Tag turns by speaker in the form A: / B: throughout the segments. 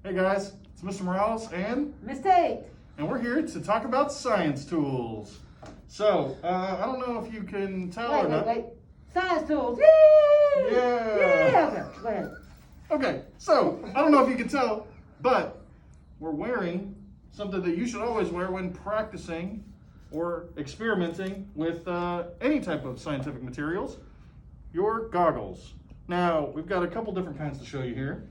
A: Hey guys, it's Mr. Morales and
B: Miss Tate.
A: we're here to talk about science tools. So, I don't know if you can tell or not.
B: Wait. Science tools. Yay!
A: Yeah.
B: Yeah. Okay, go ahead.
A: Okay, so I don't know if you can tell, but we're wearing something that you should always wear when practicing or experimenting with any type of scientific materials, your goggles. Now, we've got a couple different kinds to show you here.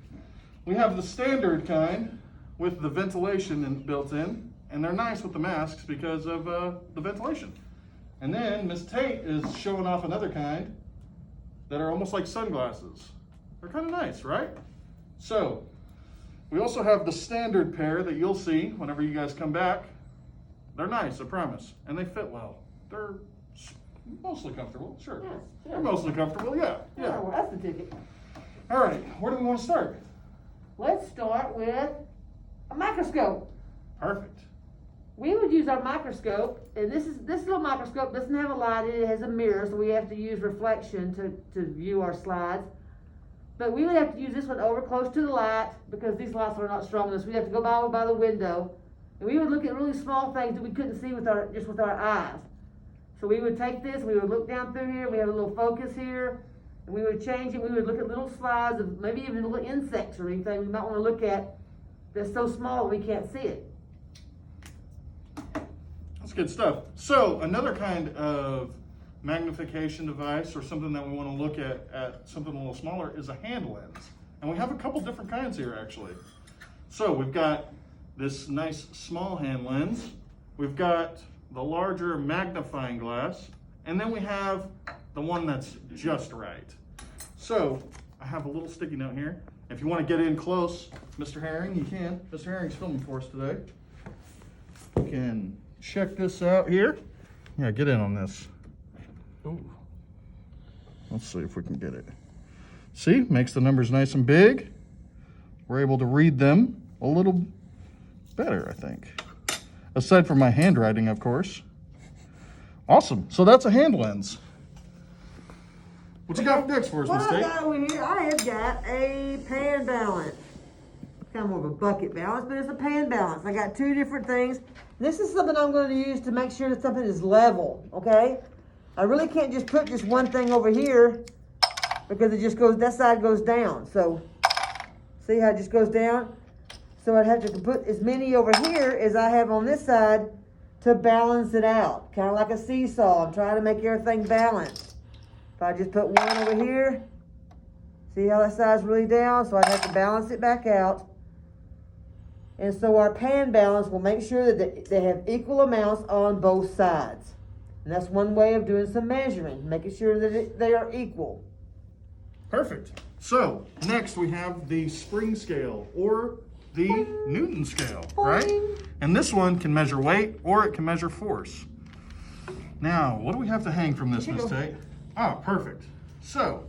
A: We have the standard kind with the ventilation built in, and they're nice with the masks because of the ventilation. And then Miss Tate is showing off another kind that are almost like sunglasses. They're kind of nice, right? So, we also have the standard pair that you'll see whenever you guys come back. They're nice, I promise, and they fit well. They're mostly comfortable, sure.
B: Yes,
A: They're mostly comfortable, yeah.
B: Well, that's the ticket.
A: All right, where do we want to start?
B: Let's start with a microscope.
A: Perfect.
B: We would use our microscope, and this little microscope doesn't have a light in it. It has a mirror, so we have to use reflection to view our slides. But we would have to use this one over close to the light because these lights are not strong enough. So we'd have to go by the window, and we would look at really small things that we couldn't see with our eyes. So we would take this, we would look down through here. We have a little focus here, and we would change it. We would look at little slides of maybe even little insects or anything we might want to look at that's so small we can't see it.
A: That's good stuff. So, another kind of magnification device or something that we want to look at something a little smaller is a hand lens. And we have a couple different kinds here actually. So, we've got this nice small hand lens. We've got the larger magnifying glass. And then we have the one that's just right. So, I have a little sticky note here. If you want to get in close, Mr. Herring, you can. Mr. Herring's filming for us today. You can check this out here. Yeah, get in on this. Ooh. Let's see if we can get it. See, makes the numbers nice and big. We're able to read them a little better, I think. Aside from my handwriting, of course. Awesome. So that's a hand lens. What you got next for us,
B: What
A: Miss
B: I
A: Tate?
B: got over here, I have got a pan balance. It's kind of more of a bucket balance, but it's a pan balance. I got two different things. This is something I'm going to use to make sure that something is level, okay? I really can't just put just one thing over here because it just goes, that side goes down. So, see how it just goes down? So I'd have to put as many over here as I have on this side to balance it out. Kind of like a seesaw. I'm trying to make everything balanced. If I just put one over here, see how that side's really down? So I'd have to balance it back out. And so our pan balance will make sure that they have equal amounts on both sides. And that's one way of doing some measuring, making sure that they are equal.
A: Perfect. So, next we have the spring scale or the Newton scale, right? And this one can measure weight or it can measure force. Now, what do we have to hang from this, Miss Tate? Ah, perfect. So,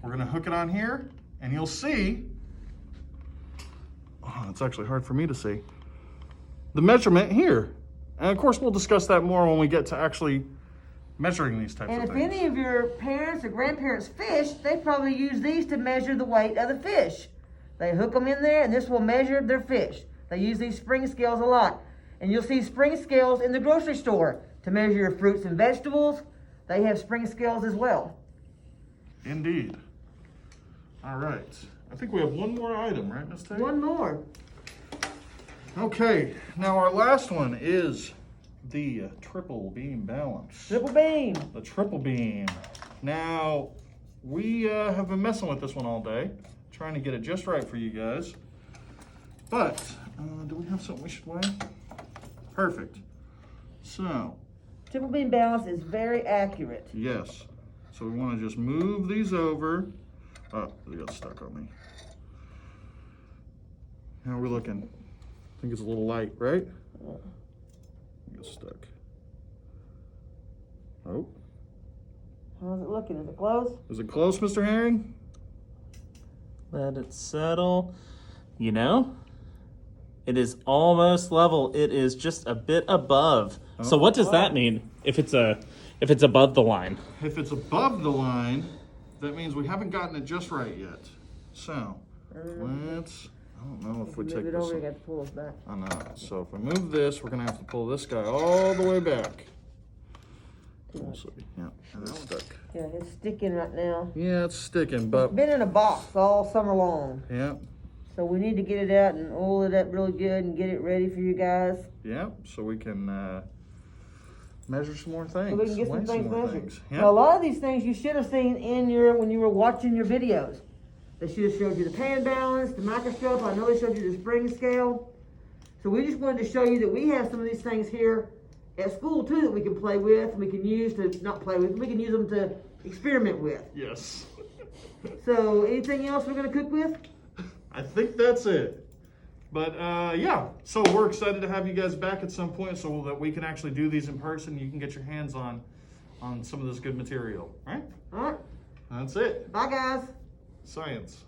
A: we're gonna hook it on here and you'll see, oh, it's actually hard for me to see, the measurement here. And of course, we'll discuss that more when we get to actually measuring these types
B: And
A: of
B: if
A: things.
B: any of your parents or grandparents fish, they probably use these to measure the weight of the fish. They hook them in there and this will measure their fish. They use these spring scales a lot. And you'll see spring scales in the grocery store to measure your fruits and vegetables. They have spring scales as well.
A: Indeed. All right. I think we have one more item, right, Miss Tate?
B: One more.
A: Okay. Now our last one is the triple beam balance.
B: Triple beam.
A: The triple beam. Now, we have been messing with this one all day, trying to get it just right for you guys. But, do we have something we should weigh? Perfect. So,
B: Triple beam balance is very accurate.
A: yes. So we want to just move these over. Oh, they got stuck on me. How are we looking? I think it's a little light, right? Get stuck. Oh,
B: How's it looking? Is it close?
A: is it close, Mr. Herring?
C: Let it settle. You know, it is almost level. It is just a bit above. So what does that mean if it's above the line?
A: If it's above the line, that means we haven't gotten it just right yet. So, let's, don't know if we
B: Move
A: take
B: it
A: this.
B: over, you
A: one-
B: got to pull us back.
A: I know. So if we move this, we're gonna have to pull this guy all the way back. We'll see. Yeah, and it's stuck.
B: Yeah, it's sticking right now.
A: Yeah, it's sticking,
B: It's
A: but
B: been in a box all summer long.
A: yeah,
B: So we need to get it out and oil it up really good and get it ready for you guys.
A: yeah. So we can measure some more things.
B: So we can get
A: weigh
B: some things
A: more
B: measured.
A: things.
B: Now, a lot of these things you should have seen in when you were watching your videos. They should have showed you the pan balance, the microscope. I know they showed you the spring scale. So we just wanted to show you that we have some of these things here at school too that we can play with, we can use to, not play with, we can use them to experiment with.
A: Yes.
B: So anything else we're gonna cook with?
A: I think that's it. But yeah, so we're excited to have you guys back at some point so that we can actually do these in person. You can get your hands on some of this good material, right?
B: All right,
A: That's it.
B: bye guys.
A: Science.